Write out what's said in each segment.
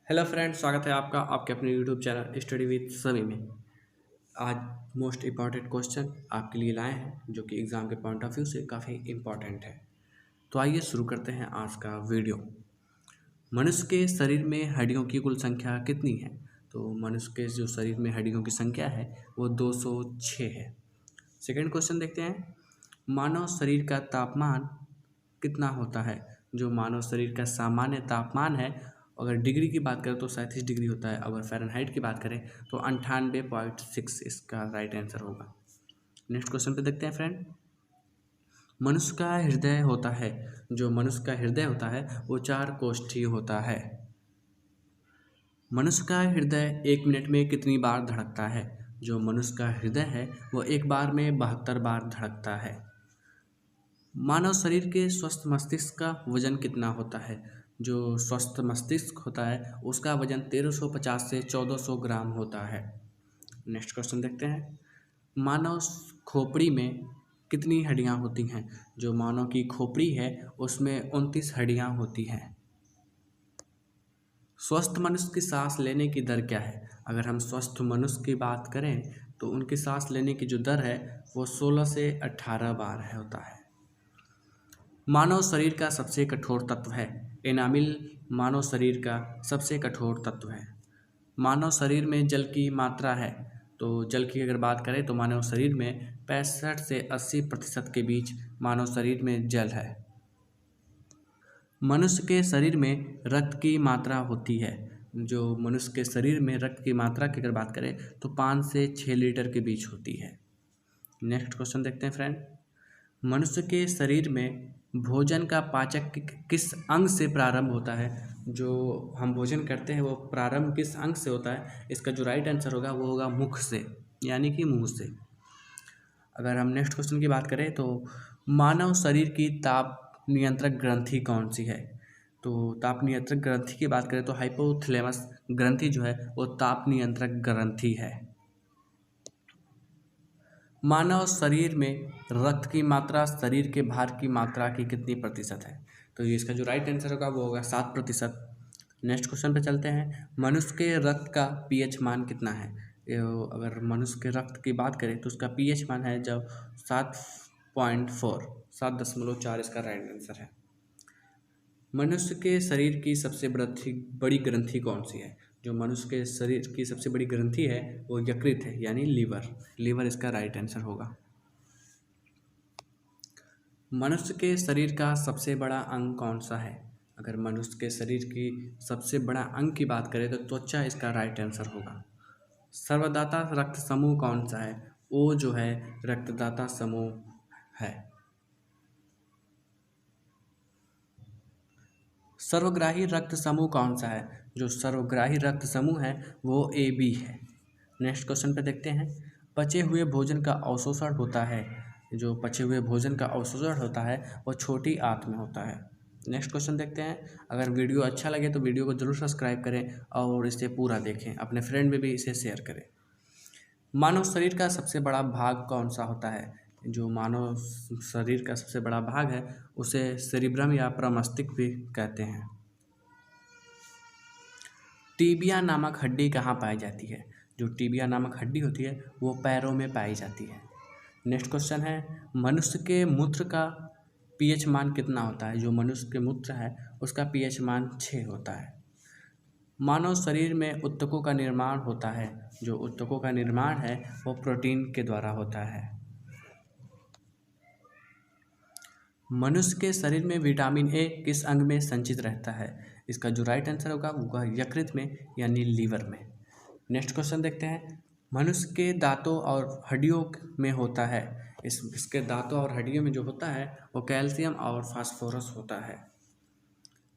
Hello friends, स्वागत है आपका आपके अपने यूट्यूब चैनल स्टडी विद समी में। आज मोस्ट इम्पॉर्टेंट क्वेश्चन आपके लिए लाए हैं जो कि एग्ज़ाम के पॉइंट ऑफ व्यू से काफ़ी इम्पॉर्टेंट है। तो आइए शुरू करते हैं आज का वीडियो। मनुष्य के शरीर में हड्डियों की कुल संख्या कितनी है? तो मनुष्य के जो शरीर में हड्डियों की संख्या है वो 206 है। सेकेंड क्वेश्चन देखते हैं, मानव शरीर का तापमान कितना होता है? जो मानव शरीर का सामान्य तापमान है, अगर डिग्री की बात करें तो 37 डिग्री होता है, अगर फ़ारेनहाइट की बात करें तो 98.6 इसका राइट आंसर होगा। नेक्स्ट क्वेश्चन पे देखते हैं फ्रेंड, मनुष्य का हृदय होता है, जो मनुष्य का हृदय होता है वो 4 कोष्ठीय होता है। मनुष्य का हृदय 1 मिनट में कितनी बार धड़कता है? जो मनुष्य का हृदय है वो एक बार में 72 बार धड़कता है। मानव शरीर के स्वस्थ मस्तिष्क का वजन कितना होता है? जो स्वस्थ मस्तिष्क होता है उसका वजन 1350 से 1400 ग्राम होता है। नेक्स्ट क्वेश्चन देखते हैं, मानव खोपड़ी में कितनी हड्डियां होती हैं? जो मानव की खोपड़ी है उसमें 29 हड्डियां होती हैं। स्वस्थ मनुष्य की सांस लेने की दर क्या है? अगर हम स्वस्थ मनुष्य की बात करें तो उनकी सांस लेने की जो दर है वो 16 से 18 बार है होता है। मानव शरीर का सबसे कठोर तत्व है। एनामिल मानव शरीर का सबसे कठोर तत्व है। मानव शरीर में जल की मात्रा है, तो जल की अगर बात करें तो मानव शरीर में 65 से 80% के बीच मानव शरीर में जल है। मनुष्य के शरीर में रक्त की मात्रा होती है। जो मनुष्य के शरीर में रक्त की मात्रा की अगर बात करें तो 5 से 6 लीटर के बीच होती है। नेक्स्ट क्वेश्चन देखते हैं फ्रेंड, मनुष्य के शरीर में भोजन का पाचक किस अंग से प्रारंभ होता है? जो हम भोजन करते हैं वो प्रारंभ किस अंग से होता है? इसका जो राइट आंसर होगा वो होगा मुख से, यानी कि मुंह से। अगर हम नेक्स्ट क्वेश्चन की बात करें तो मानव शरीर की ताप नियंत्रक ग्रंथि कौन सी है? तो ताप नियंत्रक ग्रंथि की बात करें तो हाइपोथैलेमस ग्रंथि जो है वो ताप नियंत्रक ग्रंथि है। मानव शरीर में रक्त की मात्रा शरीर के भार की मात्रा की कितनी प्रतिशत है? तो ये इसका जो राइट आंसर होगा वो होगा 7%। नेक्स्ट क्वेश्चन पे चलते हैं, मनुष्य के रक्त का पीएच मान कितना है? अगर मनुष्य के रक्त की बात करें तो उसका पीएच मान है जब 7.4, 7.4 इसका राइट आंसर है। मनुष्य के शरीर की सबसे बड़ी ग्रंथि कौन सी है? जो मनुष्य के शरीर की सबसे बड़ी ग्रंथि है वो यकृत है, यानी लीवर। लीवर इसका राइट आंसर होगा। मनुष्य के शरीर का सबसे बड़ा अंग कौन सा है? अगर मनुष्य के शरीर की सबसे बड़ा अंग की बात करें तो त्वचा इसका राइट आंसर होगा। सर्वदाता रक्त समूह कौन सा है? ओ जो है रक्तदाता समूह है। सर्वग्राही रक्त समूह कौन सा है? जो सर्वग्राही रक्त समूह है वो AB है। नेक्स्ट क्वेश्चन पे देखते हैं, पचे हुए भोजन का अवशोषण होता है। जो पचे हुए भोजन का अवशोषण होता है वो छोटी आंत में होता है। नेक्स्ट क्वेश्चन देखते हैं, अगर वीडियो अच्छा लगे तो वीडियो को जरूर सब्सक्राइब करें और इसे पूरा देखें, अपने फ्रेंड में भी इसे शेयर करें। मानव शरीर का सबसे बड़ा भाग कौन सा होता है? जो मानव शरीर का सबसे बड़ा भाग है उसे सेरिब्रम या प्रमस्तिष्क भी कहते हैं। टीबिया नामक हड्डी कहाँ पाई जाती है? जो टीबिया नामक हड्डी होती है वो पैरों में पाई जाती है। नेक्स्ट क्वेश्चन है, मनुष्य के मूत्र का पीएच मान कितना होता है? जो मनुष्य के मूत्र है उसका पीएच मान 6 होता है। मानव शरीर में ऊतकों का निर्माण होता है। जो ऊतकों का निर्माण है वो प्रोटीन के द्वारा होता है। मनुष्य के शरीर में विटामिन ए किस अंग में संचित रहता है? इसका जो राइट आंसर होगा वो यकृत में, यानी लीवर में। नेक्स्ट क्वेश्चन देखते हैं, मनुष्य के दांतों और हड्डियों में होता है, इसके दांतों और हड्डियों में जो होता है वो कैल्शियम और फास्फोरस होता है।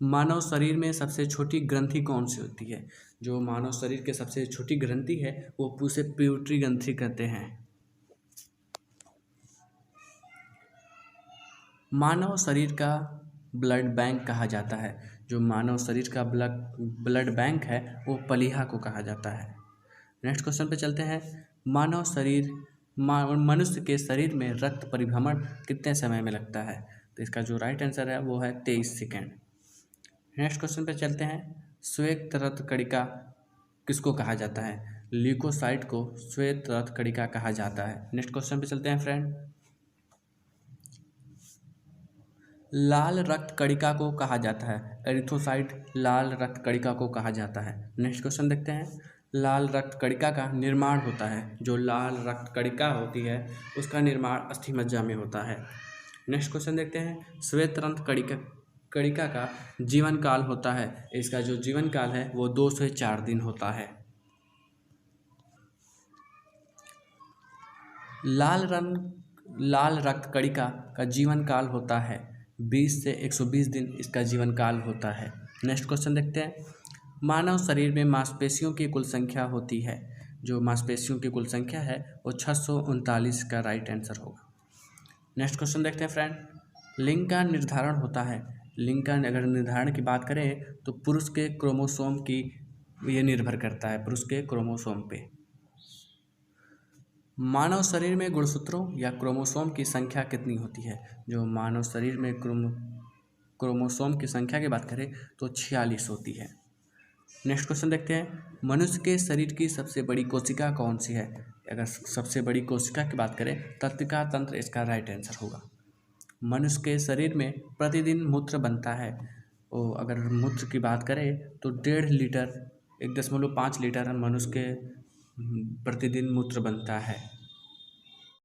मानव शरीर में सबसे छोटी ग्रंथि कौन सी होती है? जो मानव शरीर के सबसे छोटी ग्रंथि है वो उसे पिट्यूटरी ग्रंथि कहते हैं। मानव शरीर का ब्लड बैंक कहा जाता है। जो मानव शरीर का ब्लड बैंक है वो प्लीहा को कहा जाता है। नेक्स्ट क्वेश्चन पे चलते हैं, मनुष्य के शरीर में रक्त परिभ्रमण कितने समय में लगता है? तो इसका जो राइट आंसर है वो है 23 सेकेंड। नेक्स्ट क्वेश्चन पे चलते हैं, श्वेत रक्त कणिका किसको कहा जाता है? ल्यूकोसाइट को श्वेत रक्त कणिका कहा जाता है। नेक्स्ट क्वेश्चन पे चलते हैं फ्रेंड। लाल रक्त कणिका को कहा जाता है, एरिथ्रोसाइट लाल रक्त कणिका को कहा जाता है। नेक्स्ट क्वेश्चन देखते हैं। लाल रक्त कणिका का निर्माण होता है, जो लाल रक्त कणिका होती है उसका निर्माण अस्थिमज्जा में होता है। नेक्स्ट क्वेश्चन देखते हैं। श्वेत रक्त कणिका का जीवन काल होता है, इसका जो जीवन काल है वो 2 से 4 दिन होता है। लाल रक्त कणिका का जीवन काल होता है 20 से 120 दिन, इसका जीवन काल होता है। नेक्स्ट क्वेश्चन देखते हैं। मानव शरीर में मांसपेशियों की कुल संख्या होती है, जो मांसपेशियों की कुल संख्या है वो 639 का राइट आंसर होगा। नेक्स्ट क्वेश्चन देखते हैं फ्रेंड। लिंग का निर्धारण होता है, लिंग का अगर निर्धारण की बात करें तो पुरुष के क्रोमोसोम की ये निर्भर करता है, पुरुष के क्रोमोसोम पे। मानव शरीर में गुणसूत्रों या क्रोमोसोम की संख्या कितनी होती है? जो मानव शरीर में क्रोमोसोम की संख्या की बात करें तो 46 होती है। नेक्स्ट क्वेश्चन देखते हैं। मनुष्य के शरीर की सबसे बड़ी कोशिका कौन सी है? अगर सबसे बड़ी कोशिका की बात करें तंत्रिका तंत्र इसका राइट आंसर होगा। मनुष्य के शरीर में प्रतिदिन मूत्र बनता है, और अगर मूत्र की बात करें तो 1.5 लीटर 1.5 लीटर मनुष्य के प्रतिदिन मूत्र बनता है।